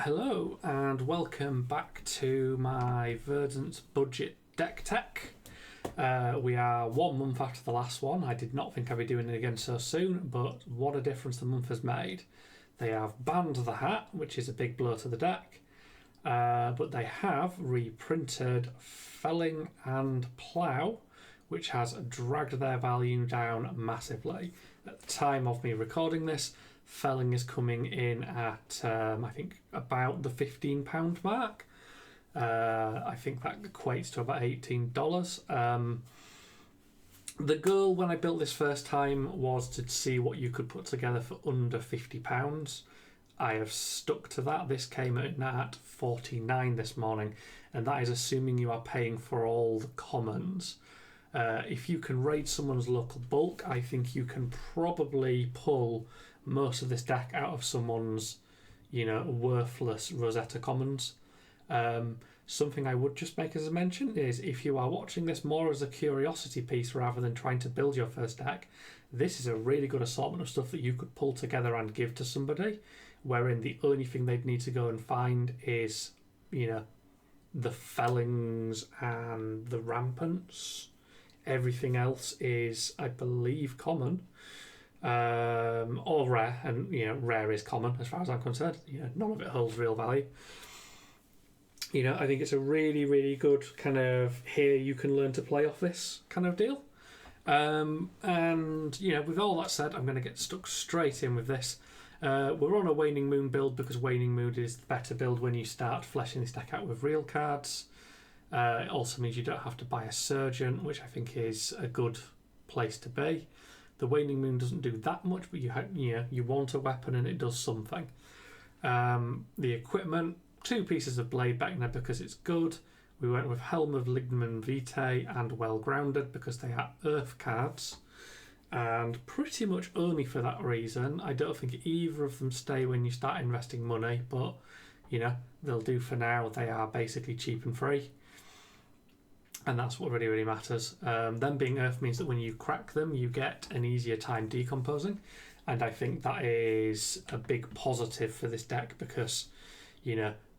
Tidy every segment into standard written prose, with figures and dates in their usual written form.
Hello and welcome back to my Verdance budget deck tech. We are 1 month after the last one. I did not think I'd be doing it again so soon, but what a difference the month has made. They have banned the hat, which is a big blow to the deck, but they have reprinted Felling and Plough, which has dragged their value down massively. At the time of me recording this, Felling is coming in at, I think, about the £15 mark. I think that equates to about $18. The goal when I built this first time was to see what you could put together for under £50. I have stuck to that. This came in at 49 this morning, and that is assuming you are paying for all the commons. If you can raid someone's local bulk, I think you can probably pull most of this deck out of someone's, worthless Rosetta commons. Something I would just make as a mention is if you are watching this more as a curiosity piece rather than trying to build your first deck, this is a really good assortment of stuff that you could pull together and give to somebody, wherein the only thing they'd need to go and find is, the Fellings and the Rampants. Everything else is, I believe, common. Or rare, and rare is common as far as I'm concerned. None of it holds real value. I think it's a really, really good kind of here you can learn to play off this kind of deal. And with all that said, I'm going to get stuck straight in with this. We're on a Waning Moon build because Waning Moon is the better build when you start fleshing this deck out with real cards. It also means you don't have to buy a Surgeon, which I think is a good place to be. The Waning Moon doesn't do that much, but you want a weapon and it does something. The equipment, 2 pieces of blade back there because it's good. We went with Helm of Ligman Vitae and Well Grounded because they are Earth cards. And pretty much only for that reason. I don't think either of them stay when you start investing money, but they'll do for now. They are basically cheap and free. And that's what really, really matters. Them being Earth means that when you crack them, you get an easier time decomposing. And I think that is a big positive for this deck because,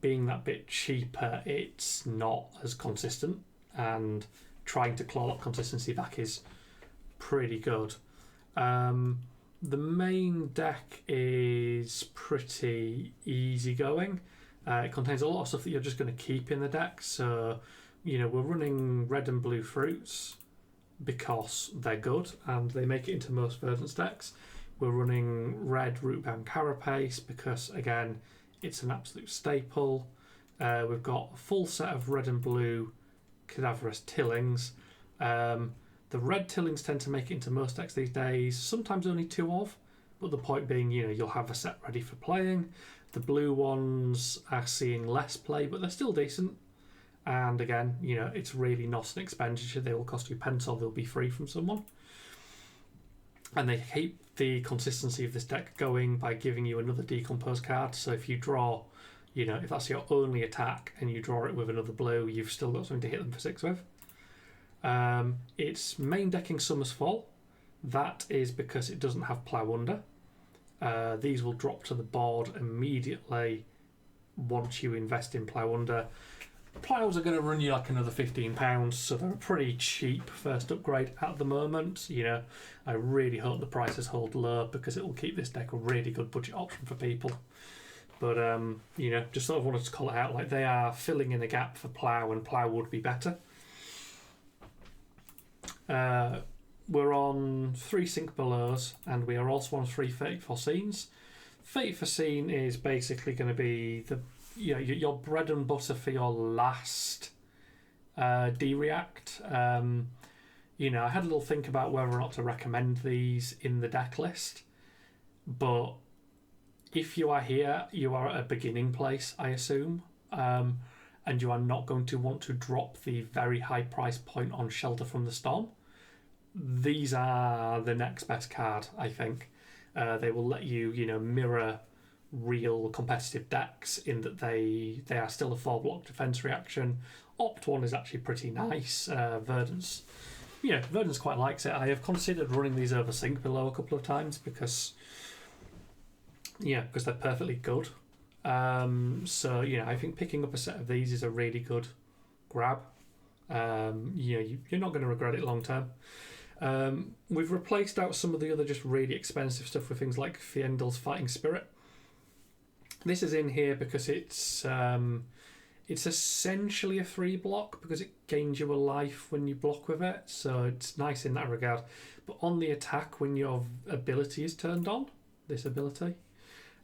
being that bit cheaper, it's not as consistent. And trying to claw that consistency back is pretty good. The main deck is pretty easygoing. It contains a lot of stuff that you're just going to keep in the deck. So we're running red and blue fruits because they're good and they make it into most Verdance decks. We're running red rootbound carapace because, again, it's an absolute staple. We've got a full set of red and blue cadaverous tillings. The red tillings tend to make it into most decks these days, sometimes only 2 of, but the point being, you'll have a set ready for playing. The blue ones are seeing less play, but they're still decent. And again, it's really not an expenditure. They will cost you pence or they'll be free from someone. And they keep the consistency of this deck going by giving you another decompose card. So if you draw, if that's your only attack and you draw it with another blue, you've still got something to hit them for 6 with. It's main decking Summer's Fall. That is because it doesn't have Plough Under. These will drop to the board immediately once you invest in Plough Under. Ploughs are going to run you like another £15, so they're a pretty cheap first upgrade at the moment. I really hope the prices hold low because it will keep this deck a really good budget option for people. But, just sort of wanted to call it out. Like, they are filling in a gap for Plough, and Plough would be better. We're on 3 Sink Belows, and we are also on 3 34 Scenes. 34 Scene is basically going to be your bread and butter for your last D-React. I had a little think about whether or not to recommend these in the deck list, but if you are here, you are at a beginning place, I assume, and you are not going to want to drop the very high price point on Shelter from the Storm. These are the next best card, I think. They will let you, mirror real competitive decks in that they are still a 4-block defense reaction. Opt 1 is actually pretty nice. Verdance quite likes it. I have considered running these over Sink Below a couple of times because they're perfectly good. So, I think picking up a set of these is a really good grab. You're not going to regret it long term. We've replaced out some of the other just really expensive stuff with things like Fiendel's Fighting Spirit. This is in here because it's essentially a 3-block because it gains you a life when you block with it, so it's nice in that regard. But on the attack, when your ability is turned on, this ability,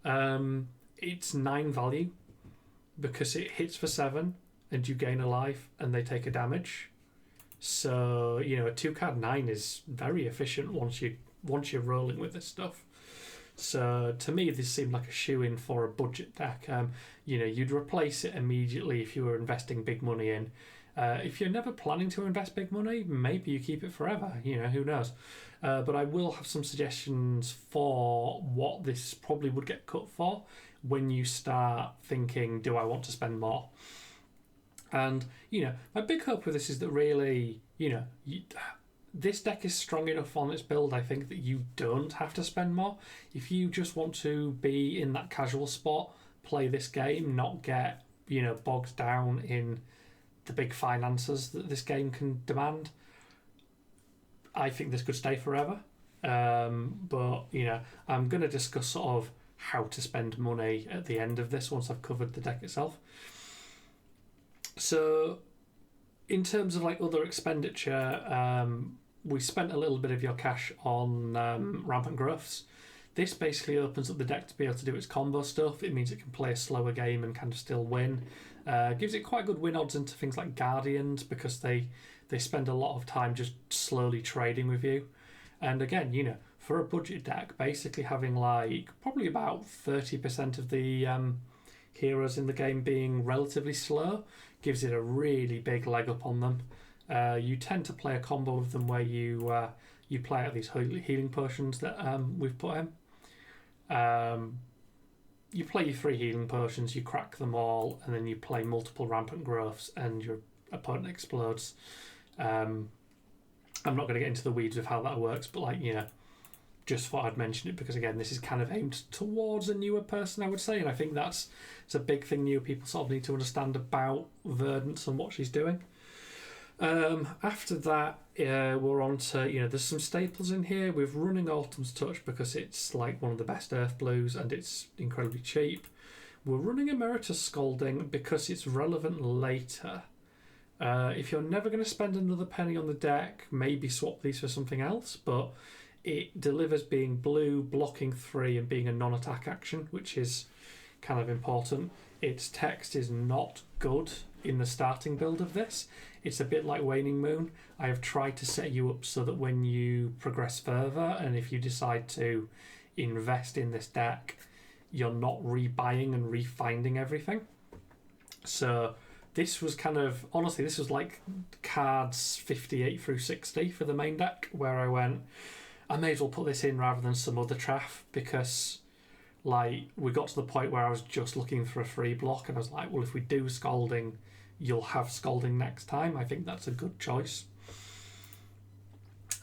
it's 9 value because it hits for 7 and you gain a life and they take a damage. So, a 2-card 9 is very efficient once you're rolling with this stuff. So to me, this seemed like a shoe-in for a budget deck. You'd replace it immediately if you were investing big money in. If you're never planning to invest big money, maybe you keep it forever. Who knows? But I will have some suggestions for what this probably would get cut for when you start thinking, do I want to spend more? And, my big hope with this is that really, this deck is strong enough on its build, I think, that you don't have to spend more. If you just want to be in that casual spot, play this game, not get, bogged down in the big finances that this game can demand, I think this could stay forever. But, I'm going to discuss sort of how to spend money at the end of this once I've covered the deck itself. So, in terms of like other expenditure, we spent a little bit of your cash on Rampant Growths. This basically opens up the deck to be able to do its combo stuff. It means it can play a slower game and kind of still win. Gives it quite good win odds into things like Guardians because they spend a lot of time just slowly trading with you. And again, for a budget deck, basically having like probably about 30% of the heroes in the game being relatively slow gives it a really big leg up on them. You tend to play a combo with them where you play out these healing potions that we've put in. You play your 3 healing potions, you crack them all, and then you play multiple Rampant Growths and your opponent explodes. I'm not going to get into the weeds of how that works, but just thought I'd mention it because again, this is kind of aimed towards a newer person, I would say, and I think it's a big thing newer people sort of need to understand about Verdance and what she's doing. After that, we're on to, there's some staples in here. We're running Autumn's Touch because it's like one of the best Earth Blues and it's incredibly cheap. We're running Emeritus Scalding because it's relevant later. If you're never going to spend another penny on the deck, maybe swap these for something else, but it delivers being blue, blocking 3 and being a non-attack action, which is kind of important. Its text is not good in the starting build of this. It's a bit like Waning Moon. I have tried to set you up so that when you progress further and if you decide to invest in this deck, you're not rebuying and refinding everything. So this was honestly, this was like cards 58 through 60 for the main deck, where I went, I may as well put this in rather than some other traff because we got to the point where I was just looking for a free block and I was like, well, if we do Scalding, you'll have Scalding next time. I think that's a good choice.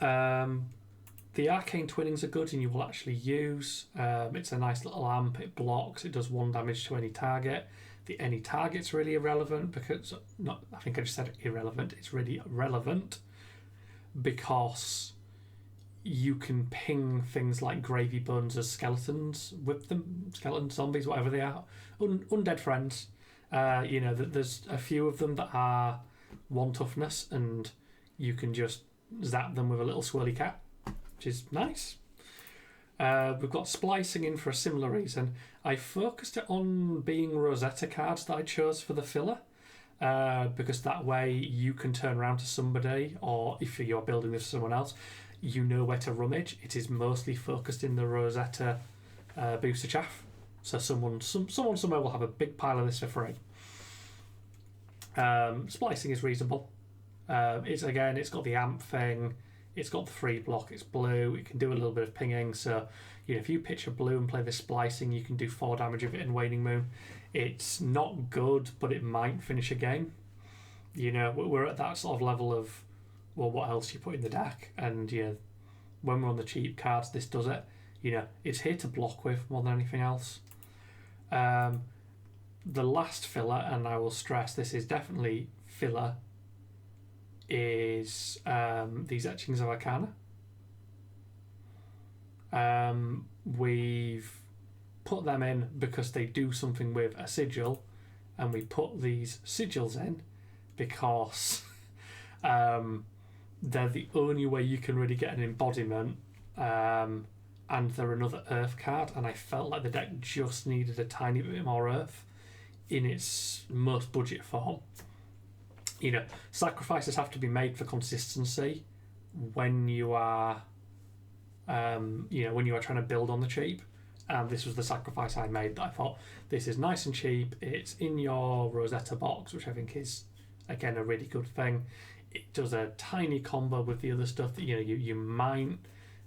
The Arcane Twinnings are good and you will actually use. It's a nice little amp. It blocks. It does 1 damage to any target. The any target's really irrelevant because... I think I just said irrelevant. It's really relevant because you can ping things like gravy buns as skeletons with them. Skeleton zombies, whatever they are. Undead friends. There's a few of them that are 1 toughness and you can just zap them with a little swirly cat, which is nice. We've got Splicing in for a similar reason. I focused it on being Rosetta cards that I chose for the filler, because that way you can turn around to somebody, or if you're building this for someone else, you know where to rummage. It is mostly focused in the Rosetta booster chaff. So someone somewhere will have a big pile of this for free. Splicing is reasonable. It's got the amp thing. It's got the free block. It's blue. It can do a little bit of pinging. So, if you pitch a blue and play the Splicing, you can do 4 damage of it in Waning Moon. It's not good, but it might finish a game. We're at that sort of level of, well, what else you put in the deck? And when we're on the cheap cards, this does it. It's here to block with more than anything else. The last filler, and I will stress this is definitely filler, is these Etchings of Arcana. We've put them in because they do something with a sigil, and we put these sigils in because they're the only way you can really get an embodiment, and they're another earth card, and I felt like the deck just needed a tiny bit more earth in its most budget form. Sacrifices have to be made for consistency when you are when you are trying to build on the cheap, and this was the sacrifice I made that I thought, this is nice and cheap, it's in your Rosetta box, which I think is again a really good thing. It does a tiny combo with the other stuff that you might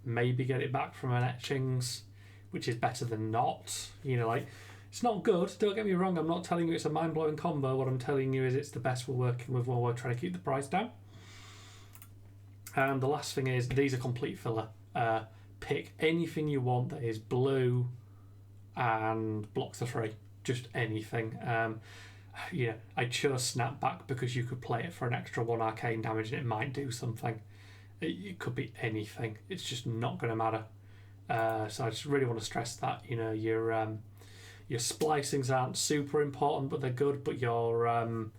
maybe get it back from an Etchings, which is better than not. It's not good, don't get me wrong, I'm not telling you it's a mind-blowing combo. What I'm telling you is it's the best we're working with while we're trying to keep the price down. And the last thing is, these are complete filler. Pick anything you want that is blue and blocks the free. Just anything. I chose Snapback because you could play it for an extra 1 arcane damage and it might do something. It could be anything. It's just not going to matter. So I just really want to stress that. Your splicings aren't super important, but they're good. But your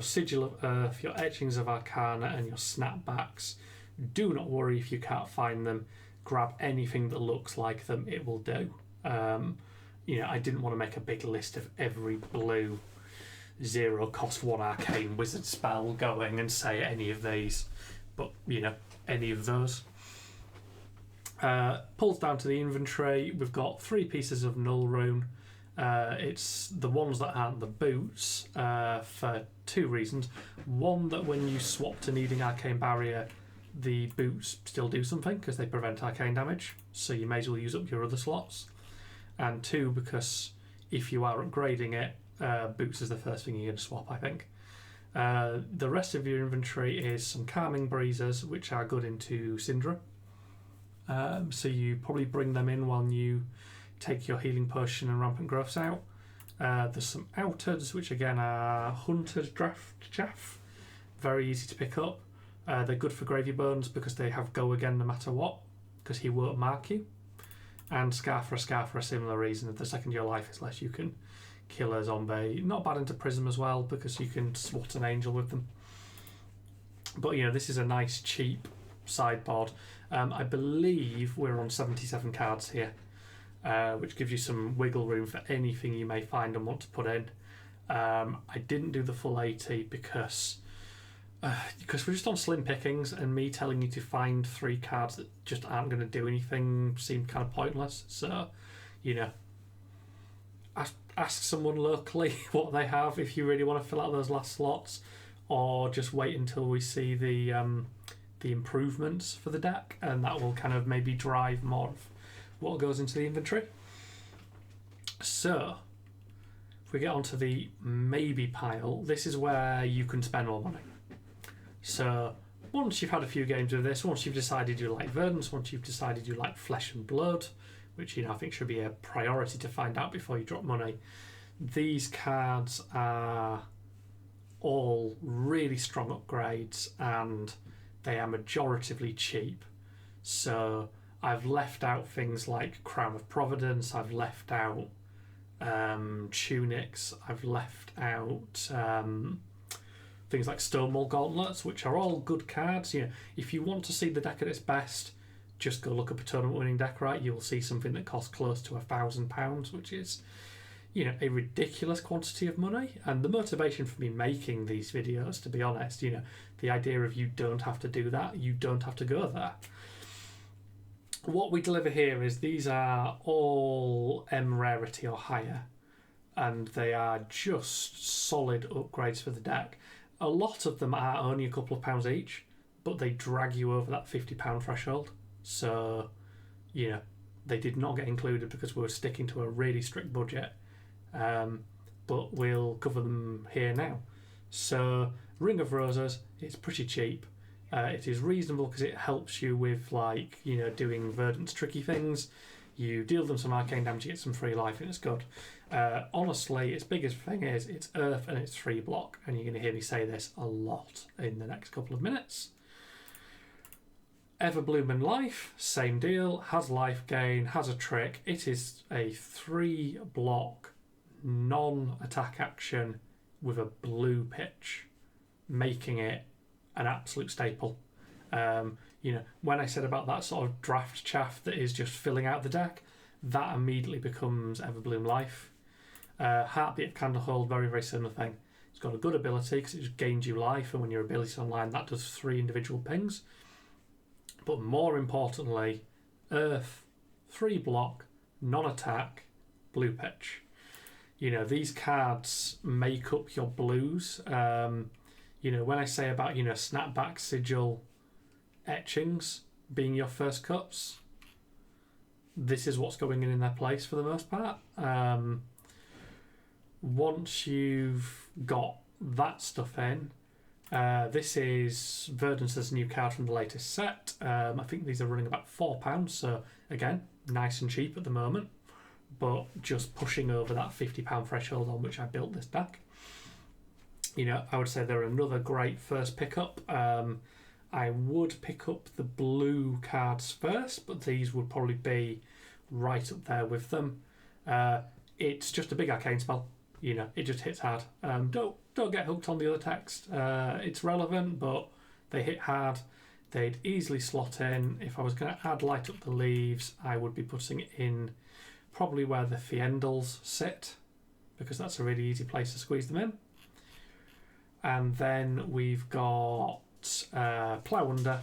Sigil of Earth, your Etchings of Arcana, and your Snapbacks, do not worry if you can't find them. Grab anything that looks like them, it will do. I didn't want to make a big list of every blue 0 cost 1 arcane wizard spell going and say any of these, but any of those. Pulls down to the inventory. We've got 3 pieces of Null Rune. It's the ones that aren't the boots for 2 reasons. One, that when you swap to needing Arcane Barrier, the boots still do something because they prevent arcane damage, so you may as well use up your other slots. And 2, because if you are upgrading it, boots is the first thing you're going to swap, I think. The rest of your inventory is some Calming Breezes, which are good into Syndra. So you probably bring them in while you take your Healing Potion and Rampant Growths out. There's some Outeds, which again are Hunter's Draft Chaff. Very easy to pick up. They're good for Gravy Bones because they have go again no matter what, because he won't mark you. And Scar for a similar reason. The second your life is less, you can kill a zombie. Not bad into Prism as well, because you can swat an angel with them. But this is a nice cheap sideboard. I believe we're on 77 cards here, which gives you some wiggle room for anything you may find and want to put in. I didn't do the full 80 because we're just on slim pickings, and me telling you to find 3 cards that just aren't going to do anything seemed kind of pointless. So, ask someone locally what they have if you really want to fill out those last slots, or just wait until we see the improvements for the deck, and that will kind of maybe drive more of what goes into the inventory. So, if we get onto the maybe pile, this is where you can spend more money. So once you've had a few games of this, once you've decided you like Verdance, once you've decided you like Flesh and Blood, which I think should be a priority to find out before you drop money, these cards are all really strong upgrades and they are majoritively cheap. So I've left out things like Crown of Providence, I've left out Tunics, I've left out things like Stonewall Gauntlets, which are all good cards. If you want to see the deck at its best, just go look up a tournament-winning deck, right? You'll see something that costs close to £1,000, which is, a ridiculous quantity of money. And the motivation for me making these videos, to be honest, the idea of you don't have to do that, you don't have to go there. What we deliver here is these are all M rarity or higher, and they are just solid upgrades for the deck. A lot of them are only a couple of pounds each, but they drag you over that £50 threshold. So, they did not get included because we were sticking to a really strict budget. But we'll cover them here now. So, Ring of Roses is pretty cheap. It is reasonable because it helps you with, doing Verdance tricky things. You deal them some arcane damage, you get some free life, and it's good. Honestly, its biggest thing is it's earth and it's 3 block, and you're going to hear me say this a lot in the next couple of minutes. Everbloom Life, same deal, has life gain, has a trick. It is a 3 block non-attack action with a blue pitch, making it an absolute staple. When I said about that sort of draft chaff that is just filling out the deck, that immediately becomes Everbloom Life. Heartbeat of Candlehold, very, very similar thing. It's got a good ability because it just gains you life, and when your ability's online, that does 3 individual pings. But more importantly, Earth, 3 block, non-attack, blue pitch. These cards make up your blues. When I say about, snapback, sigil, etchings being your first cuts, this is what's going in their place for the most part. Once you've got that stuff in, this is Verdance's new card from the latest set. I think these are running about £4, so again, nice and cheap at the moment, but just pushing over that £50 threshold on which I built this deck. I would say they're another great first pickup. I would pick up the blue cards first, but these would probably be right up there with them. It's just a big arcane spell. It just hits hard. Don't get hooked on the other text. It's relevant, but they hit hard. They'd easily slot in. If I was going to add Light Up the Leaves, I would be putting it in probably where the Fiendals sit, because that's a really easy place to squeeze them in. And then we've got Plough Under.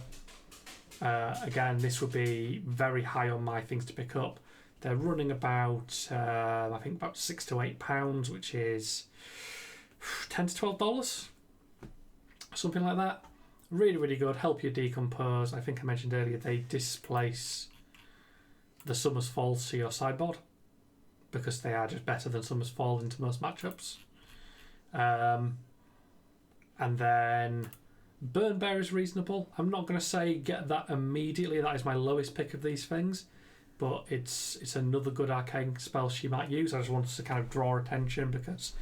Again, this would be very high on my things to pick up. They're running about, I think, about £6 to £8, which is $10 to $12, something like that. Really, really good. Help you decompose. I think I mentioned earlier they displace the Summer's Falls to your sideboard because they are just better than Summer's Fall into most matchups. And then Burn Bear is reasonable. I'm not going to say get that immediately. That is my lowest pick of these things. But it's another good arcane spell she might use. I just wanted to kind of draw attention because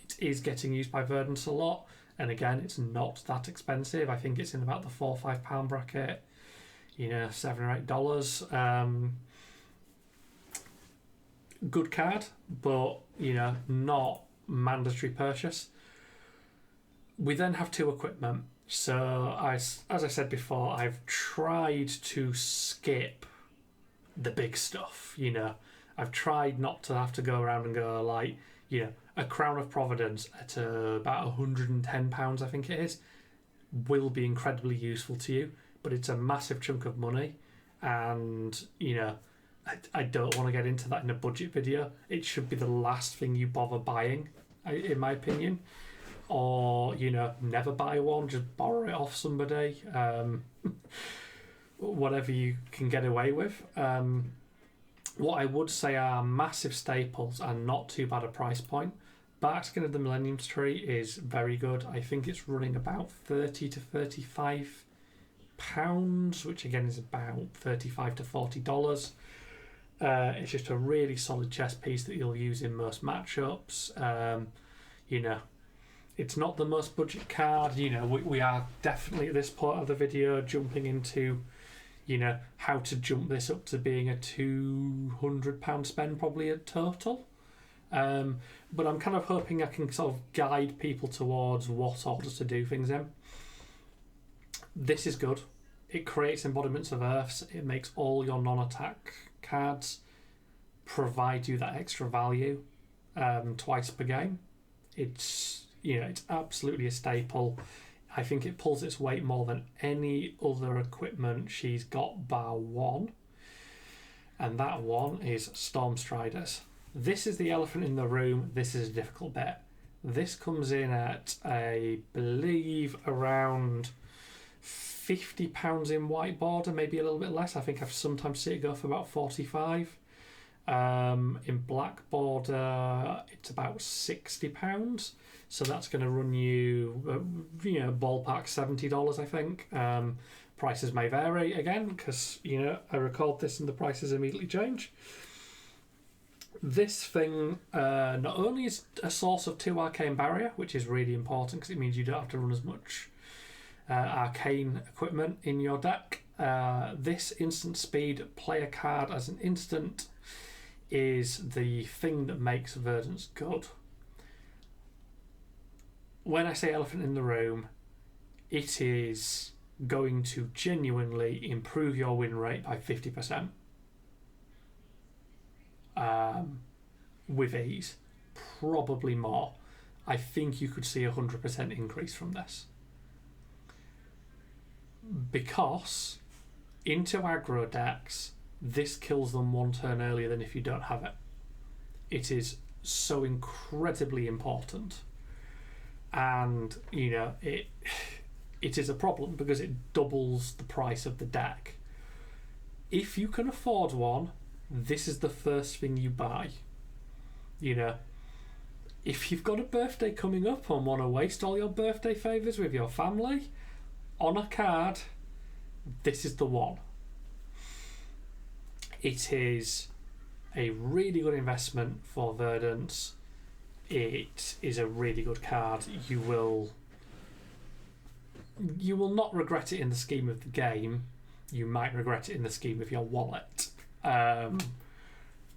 it is getting used by Verdance a lot. And again, it's not that expensive. I think it's in about the £4 or £5 bracket. $7 or $8. Good card, but not mandatory purchase. We then have 2 equipment. So as I said before, I've tried to skip the big stuff. I've tried not to have to go around and go like, a Crown of Providence at about £110, I think it is, will be incredibly useful to you, but it's a massive chunk of money, and I don't want to get into that in a budget video. It should be the last thing you bother buying, in my opinion, or never buy one, just borrow it off somebody, whatever you can get away with. What I would say are massive staples and not too bad a price point. Barkskin of the Millennium's Tree is very good. I think it's running about £30 to £35, which again is about $35 to $40. It's just a really solid chess piece that you'll use in most matchups. It's not the most budget card. We are definitely at this point of the video jumping into how to jump this up to being a £200 spend probably a total. But I'm kind of hoping I can sort of guide people towards what orders to do things in. This is good. It creates embodiments of Earths. It makes all your non-attack cards provide you that extra value twice per game. It's absolutely a staple. I think it pulls its weight more than any other equipment she's got bar one. And that one is Stormstriders. This is the elephant in the room. This is a difficult bet. This comes in at, I believe, around £50 in white border, maybe a little bit less. I think I've sometimes seen it go for about 45. In black border, it's about £60. So that's going to run you, ballpark $70, I think. prices may vary again because, you know, I record this and the prices immediately change. This thing not only is a source of 2 arcane barrier, which is really important because it means you don't have to run as much arcane equipment in your deck. This instant speed, play a card as an instant, is the thing that makes Verdance good. When I say elephant in the room, it is going to genuinely improve your win rate by 50%. With ease, probably more. I think you could see 100% increase from this. Because into aggro decks, this kills them 1 turn earlier than if you don't have it. It is so incredibly important. And, you know, it is a problem because it doubles the price of the deck. If you can afford one, this is the first thing you buy. You know, if you've got a birthday coming up and want to waste all your birthday favours with your family on a card, this is the one. It is a really good investment for Verdance. It is a really good card. You will not regret it in the scheme of the game. You might regret it in the scheme of your wallet.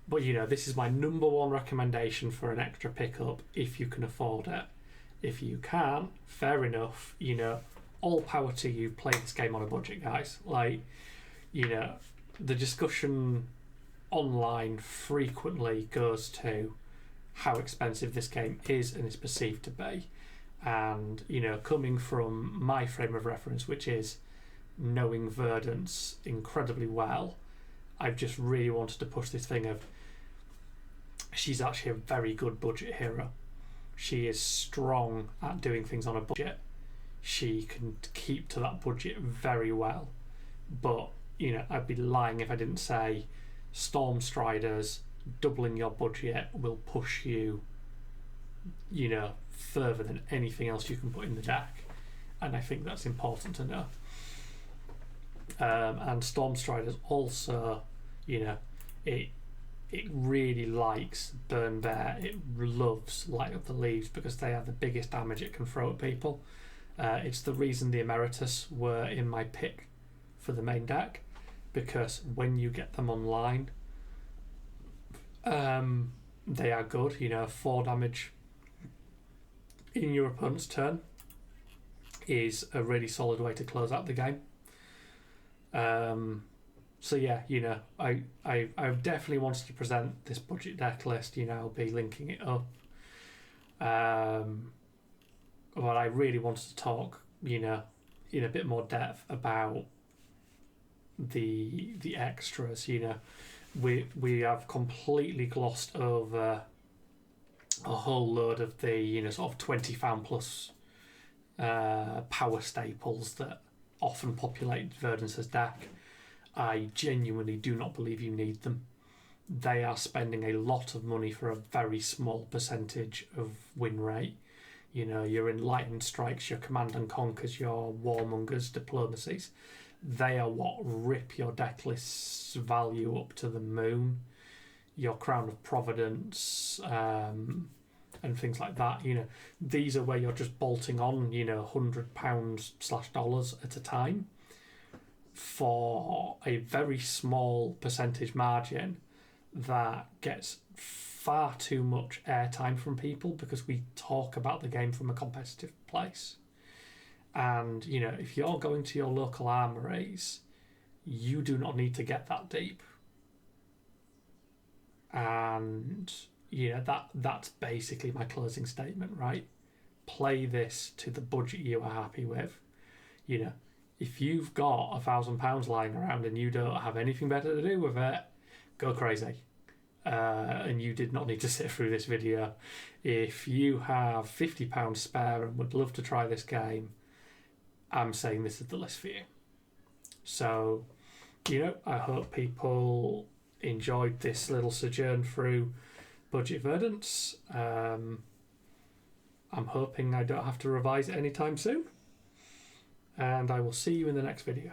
But, you know, this is my number 1 recommendation for an extra pickup if you can afford it. If you can't, fair enough. You know, all power to you. Play this game on a budget, guys. Like, you know, the discussion online frequently goes to how expensive this game is and is perceived to be. And, you know, coming from my frame of reference, which is knowing Verdance incredibly well, I've just really wanted to push this thing of she's actually a very good budget hero. She is strong at doing things on a budget. She can keep to that budget very well. But, you know, I'd be lying if I didn't say Storm Striders, doubling your budget will push you, you know, further than anything else you can put in the deck. And I think that's important to know. And Storm Striders also, you know, it really likes Burn Bear. It loves Light Up the Leaves because they are the biggest damage it can throw at people. It's the reason the Emeritus were in my pick for the main deck, because when you get them online, they are good. You know, 4 damage in your opponent's turn is a really solid way to close out the game. So yeah, you know, I definitely wanted to present this budget deck list. You know, I'll be linking it up. But I really wanted to talk, you know, in a bit more depth about the extras. You know, we have completely glossed over a whole load of the, you know, sort of 20 plus power staples that often populate Verdance's deck. I genuinely do not believe you need them. They are spending a lot of money for a very small percentage of win rate. You know, your Enlightened Strikes, your Command and Conquers, your Warmongers, Diplomacies. They are what rip your deck list's value up to the moon. Your Crown of Providence, and things like that. You know, these are where you're just bolting on, you know, £100/$dollars at a time for a very small percentage margin that gets far too much airtime from people because we talk about the game from a competitive place. And, you know, if you're going to your local armories, you do not need to get that deep. And, you know, that's basically my closing statement, right? Play this to the budget you are happy with. You know, if you've got £1,000 lying around and you don't have anything better to do with it, go crazy. And you did not need to sit through this video. If you have £50 spare and would love to try this game, I'm saying this is the list for you. So, you know, I hope people enjoyed this little sojourn through budget Verdance. I'm hoping I don't have to revise it anytime soon. And I will see you in the next video.